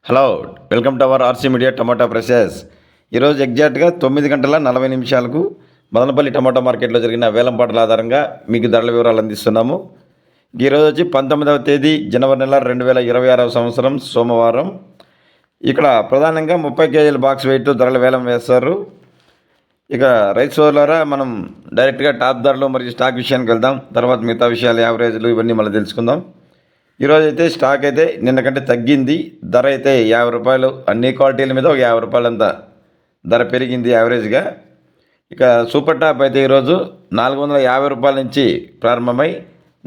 Hello, welcome to our RC media tomato process. ఈరోజు ఎగ్జాక్ట్గా 9:40 మదనపల్లి టమాటా మార్కెట్లో జరిగిన వేలంపాటల ఆధారంగా మీకు ధరల వివరాలు అందిస్తున్నాము. ఈరోజు వచ్చి 19వ తేదీ జనవరి నెల 2026వ సంవత్సరం సోమవారం. ఇక్కడ ప్రధానంగా 30 కేజీల బాక్స్ వెయిట్ ధరల వేలం వేస్తారు. ఇక రైతు సోదరులారా, మనం డైరెక్ట్గా టాప్ ధరలు మరియు స్టాక్ విషయానికి వెళ్దాం. తర్వాత మిగతా విషయాలు, యావరేజ్లు ఇవన్నీ మళ్ళీ తెలుసుకుందాం. ఈరోజు అయితే స్టాక్ అయితే నిన్న కంటే తగ్గింది. ధర అయితే ₹50, అన్ని క్వాలిటీల మీద ఒక ₹50 అంత ధర పెరిగింది యావరేజ్గా. ఇక సూపర్ టాప్ అయితే ఈరోజు ₹450 నుంచి ప్రారంభమై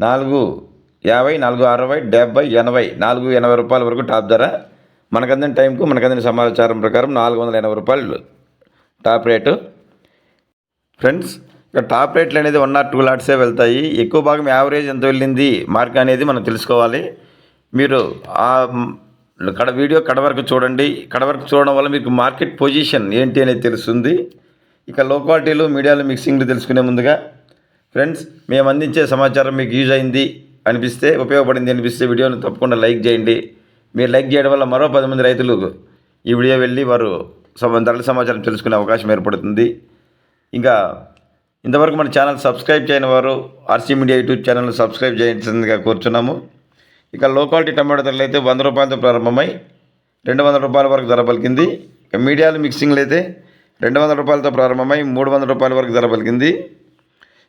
₹450, ₹460, ₹70, ₹80, ₹480 వరకు టాప్ ధర. మనకందిన టైంకు మనకందిన సమాచారం ప్రకారం ₹480 టాప్ రేటు. ఫ్రెండ్స్, ఇక టాప్ రేట్లు అనేది 1 or 2 లాట్సే వెళ్తాయి. ఎక్కువ భాగం యావరేజ్ ఎంత వెళ్ళింది మార్క్ అనేది మనం తెలుసుకోవాలి. మీరు ఆ వీడియో కడ వరకు చూడండి. కడ వరకు చూడడం వల్ల మీకు మార్కెట్ పొజిషన్ ఏంటి అనేది తెలుస్తుంది. ఇక లో క్వాలిటీలు, మీడియాలు, మిక్సింగ్లు తెలుసుకునే ముందుగా ఫ్రెండ్స్, మేము అందించే సమాచారం మీకు యూజ్ అయింది అనిపిస్తే, ఉపయోగపడింది అనిపిస్తే వీడియోని తప్పకుండా లైక్ చేయండి. మీరు లైక్ చేయడం వల్ల మరో 10 మంది రైతులు ఈ వీడియో వెళ్ళి వారు ధరల సమాచారం తెలుసుకునే అవకాశం ఏర్పడుతుంది. ఇంకా ఇంతవరకు మన ఛానల్ సబ్స్క్రైబ్ చేయని వారు RC media YouTube channel subscribe చేయాల్సిందిగా కోరుచున్నాము. ఇక లో క్వాలిటీ టమాటో ధరలు అయితే ₹100 ప్రారంభమై ₹200 వరకు ధర పలికింది. ఇక మీడియాలు, మిక్సింగ్లు అయితే ₹200 ప్రారంభమై ₹300 వరకు ధర పలికింది.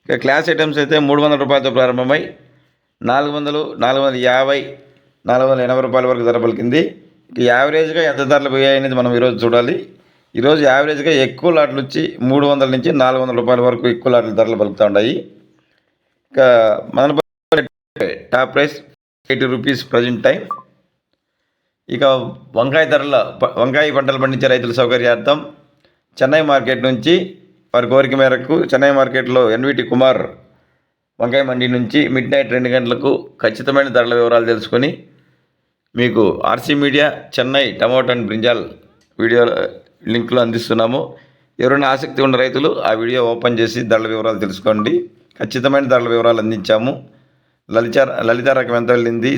ఇక క్లాస్ ఐటమ్స్ అయితే ₹300 ప్రారంభమై ₹400, ₹450, ₹480 వరకు ధర పలికింది. ఇక యావరేజ్గా ఎంత ధరలు పోయాయనేది మనం ఈరోజు చూడాలి. ఈరోజు యావరేజ్గా ఎక్కువ లాట్లు వచ్చి ₹300 నుంచి ₹400 వరకు ఎక్కువ లాట్ల ధరలు పలుకుతూ ఉన్నాయి. ఇక Madanapalle top price ₹80 present time. ఇక వంకాయ పంటలు పండించే రైతుల సౌకర్యార్థం చెన్నై మార్కెట్ నుంచి వారి కోరిక మేరకు చెన్నై మార్కెట్లో ఎన్విటి కుమార్ వంకాయ మండి నుంచి మిడ్ నైట్ 2 గంటలకు ఖచ్చితమైన ధరల వివరాలు తెలుసుకొని మీకు RC media Chennai tomato and brinjal video లింకులు అందిస్తున్నాము. ఎవరైనా ఆసక్తి ఉన్న రైతులు ఆ వీడియో ఓపెన్ చేసి ధరల వివరాలు తెలుసుకోండి. ఖచ్చితమైన ధరల వివరాలు అందించాము. లలిత రకం ఎంత వెళ్ళింది,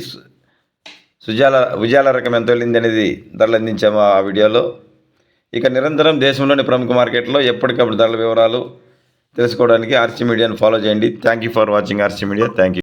ఉజాల రకం ఎంత వెళ్ళింది అనేది ధరలు అందించాము ఆ వీడియోలో. ఇక నిరంతరం దేశంలోని ప్రముఖ మార్కెట్లో ఎప్పటికప్పుడు ధరల వివరాలు తెలుసుకోవడానికి ఆర్సీ మీడియాను ఫాలో చేయండి. Thank you for watching RC media. Thank you.